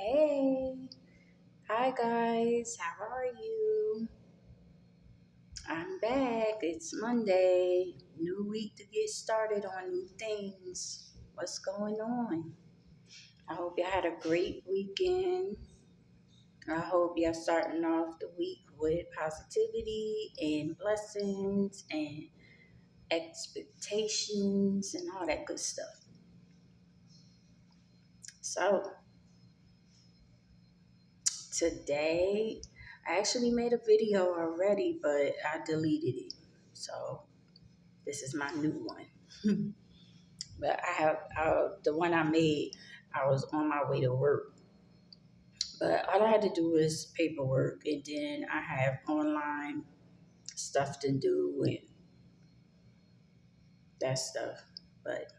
Hey, hi guys, how are you? I'm back. It's Monday, new week to get started on new things. What's going on? I hope you had a great weekend. I hope you're starting off the week with positivity and blessings and expectations and all that good stuff. So, today I actually made a video already, but I deleted it. So, this is my new one. But the one I made, I was on my way to work. But all I had to do was paperwork, and then I have online stuff to do and that stuff. But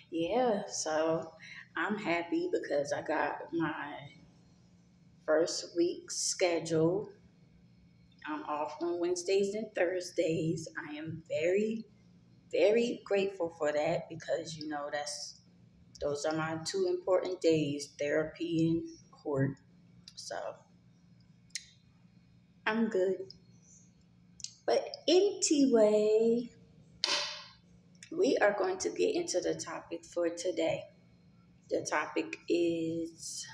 yeah, so I'm happy because I got my first week scheduled. I'm off on Wednesdays and Thursdays. I am very, very grateful for that because those are my two important days, therapy and court. So I'm good. But anyway, we are going to get into the topic for today. The topic is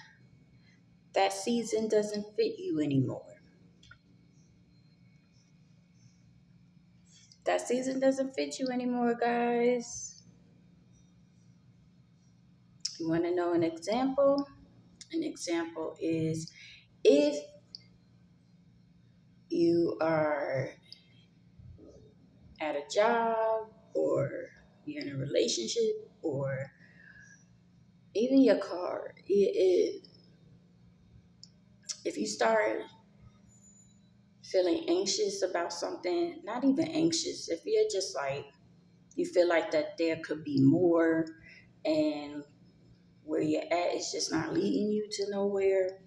that season doesn't fit you anymore. That season doesn't fit you anymore, guys. You want to know an example? An example is if you are at a job or you're in a relationship or even your car, if you start feeling anxious about something, not even anxious, if you're just like, you feel like that there could be more and where you're at is just not leading you to nowhere,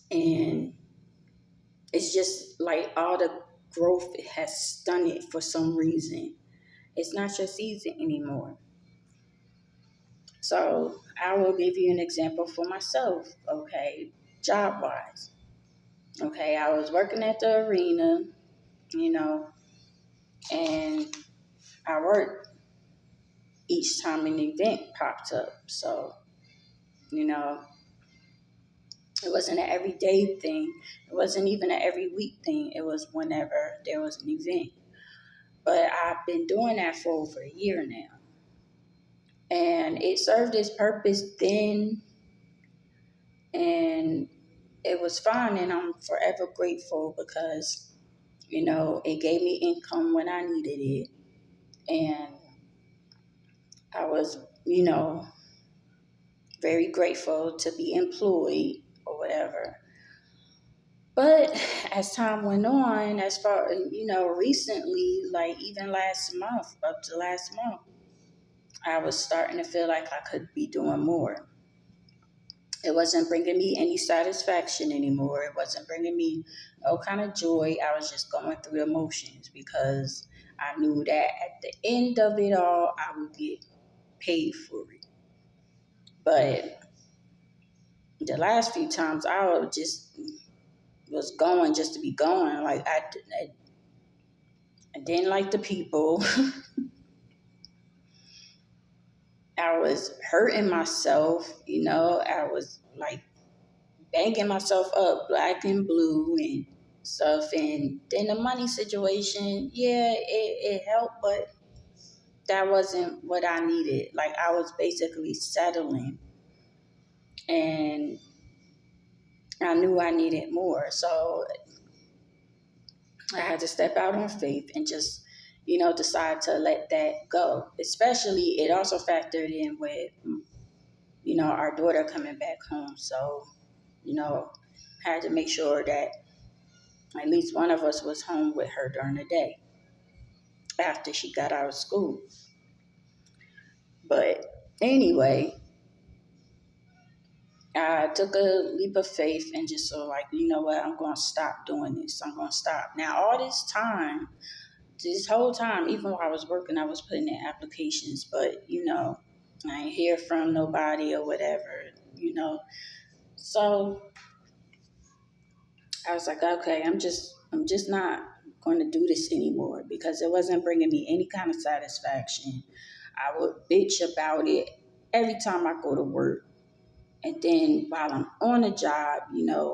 and it's just like all the growth has stunted for some reason, it's not your season anymore. So I will give you an example for myself, okay, job wise. Okay, I was working at the arena, you know, and I worked each time an event popped up. So, you know, it wasn't an everyday thing. It wasn't even an every week thing. It was whenever there was an event. But I've been doing that for over a year now. And it served its purpose then, and it was fun, and I'm forever grateful because, it gave me income when I needed it. And I was, very grateful to be employed or whatever. But as time went on, as far, recently, like even last month, up to last month, I was starting to feel like I could be doing more. It wasn't bringing me any satisfaction anymore. It wasn't bringing me no kind of joy. I was just going through the motions because I knew that at the end of it all, I would get paid for it. But the last few times, was going just to be going. Like I didn't like the people. I was hurting myself, I was like banging myself up black and blue and stuff. And then the money situation, yeah, it helped, but that wasn't what I needed. Like I was basically settling, and I knew I needed more. So I had to step out on faith and just, decide to let that go. Especially, it also factored in with, our daughter coming back home. So, had to make sure that at least one of us was home with her during the day after she got out of school. But anyway, I took a leap of faith and just so like, you know what, I'm going to stop doing this. I'm going to stop. Now, all this whole time, even while I was working, I was putting in applications, but, I ain't hear from nobody or whatever, you know. So I was like, okay, I'm just not going to do this anymore because it wasn't bringing me any kind of satisfaction. I would bitch about it every time I go to work. And then while I'm on the job,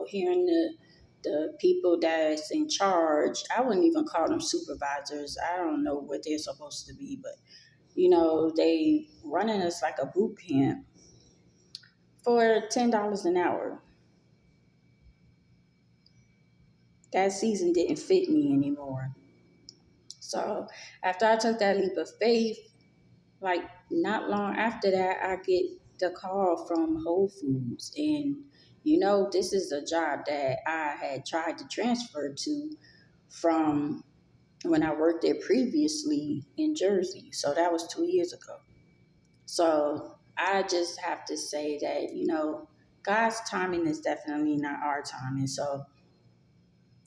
hearing the people that's in charge, I wouldn't even call them supervisors. I don't know what they're supposed to be, but they running us like a boot camp for $10 an hour. That season didn't fit me anymore. So after I took that leap of faith, like not long after that, I get the call from Whole Foods. And, this is a job that I had tried to transfer to from when I worked there previously in Jersey. So that was 2 years ago. So I just have to say that, God's timing is definitely not our timing. So,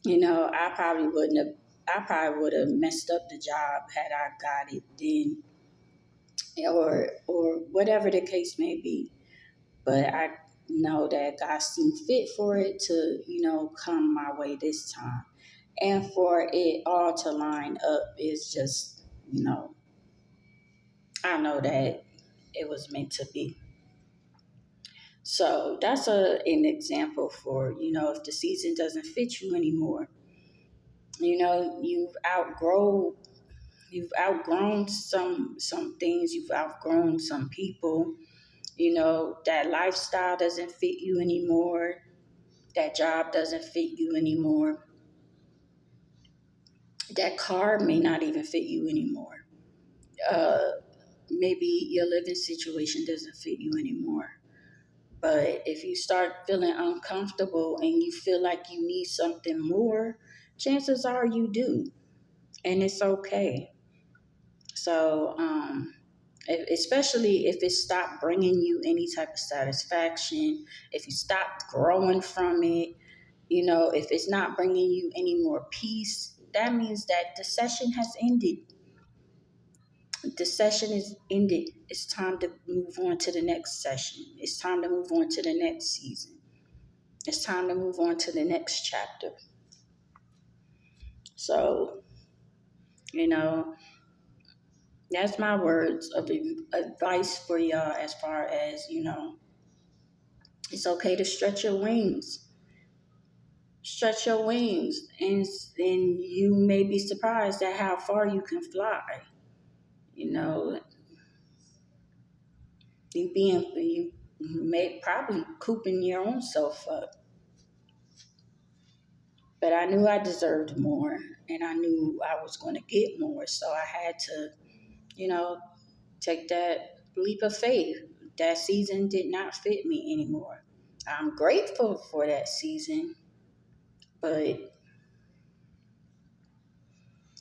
I probably would have messed up the job had I got it then, or whatever the case may be. But I know that God seemed fit for it to, come my way this time. And for it all to line up is just, I know that it was meant to be. So that's an example for, if the season doesn't fit you anymore, you've outgrown some things, you've outgrown some people, that lifestyle doesn't fit you anymore, that job doesn't fit you anymore, that car may not even fit you anymore. Uh, Maybe your living situation doesn't fit you anymore. But if you start feeling uncomfortable and you feel like you need something more, chances are you do. And it's okay. So, especially if it stopped bringing you any type of satisfaction, if you stop growing from it, if it's not bringing you any more peace, that means that the session has ended. The session is ended. It's time to move on to the next session. It's time to move on to the next season. It's time to move on to the next chapter. So, you know, that's my words of advice for y'all as far as, it's okay to stretch your wings. Stretch your wings, and you may be surprised at how far you can fly. You know, you may probably cooping your own self up. But I knew I deserved more, and I knew I was going to get more. So I had to, you know, take that leap of faith. That season did not fit me anymore. I'm grateful for that season, but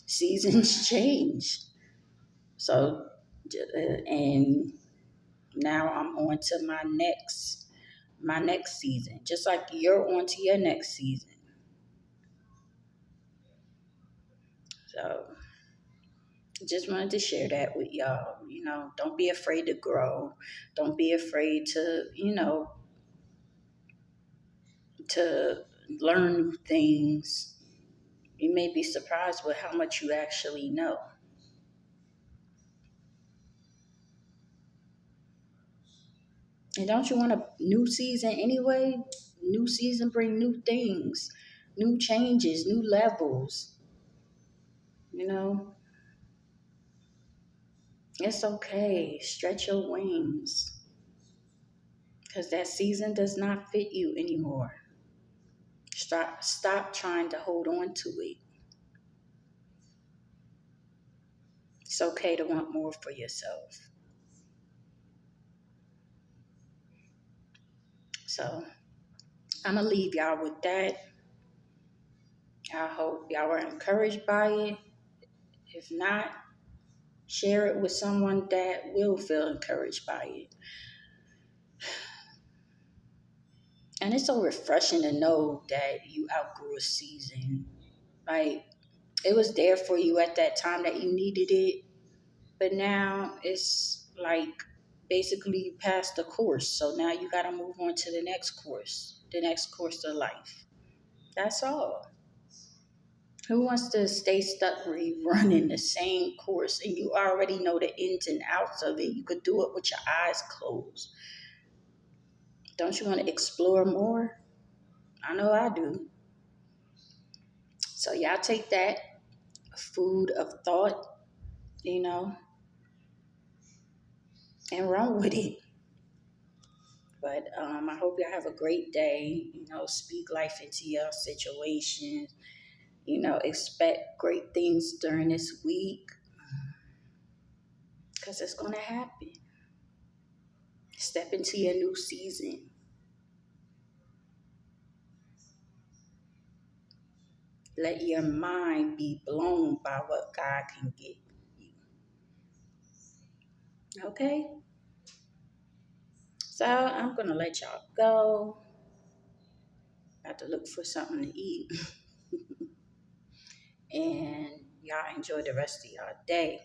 seasons change. So, and now I'm on to my next season. Just like you're on to your next season. So just wanted to share that with y'all. Don't be afraid to grow. Don't be afraid to, to learn new things. You may be surprised with how much you actually know. And don't you want a new season anyway? New season bring new things, new changes, new levels. You know, it's okay. Stretch your wings because that season does not fit you anymore. Stop trying to hold on to it. It's okay to want more for yourself. So I'm going to leave y'all with that. I hope y'all were encouraged by it. If not, share it with someone that will feel encouraged by it. And it's so refreshing to know that you outgrew a season. Like, it was there for you at that time that you needed it. But now it's like basically you passed the course. So now you got to move on to the next course of life. That's all. Who wants to stay stuck running the same course and you already know the ins and outs of it? You could do it with your eyes closed. Don't you want to explore more? I know I do. So y'all take that food of thought, you know, and run with it. But I hope y'all have a great day. You know, speak life into your situation. You know, expect great things during this week because it's going to happen. Step into your new season. Let your mind be blown by what God can give you. Okay? So I'm going to let y'all go. I have to look for something to eat. And y'all enjoy the rest of y'all day.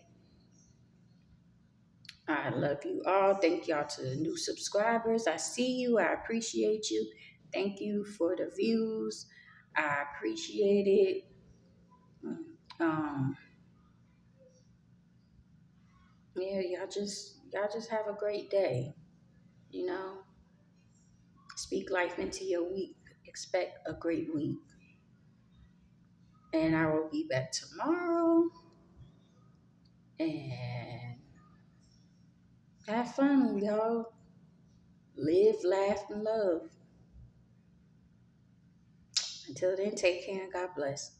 I love you all. Thank y'all to the new subscribers. I see you. I appreciate you. Thank you for the views. I appreciate it. Um, yeah, y'all just have a great day. You know, speak life into your week. Expect a great week. And I will be back tomorrow. And have fun, y'all. Live, laugh, and love. Until then, take care and God bless.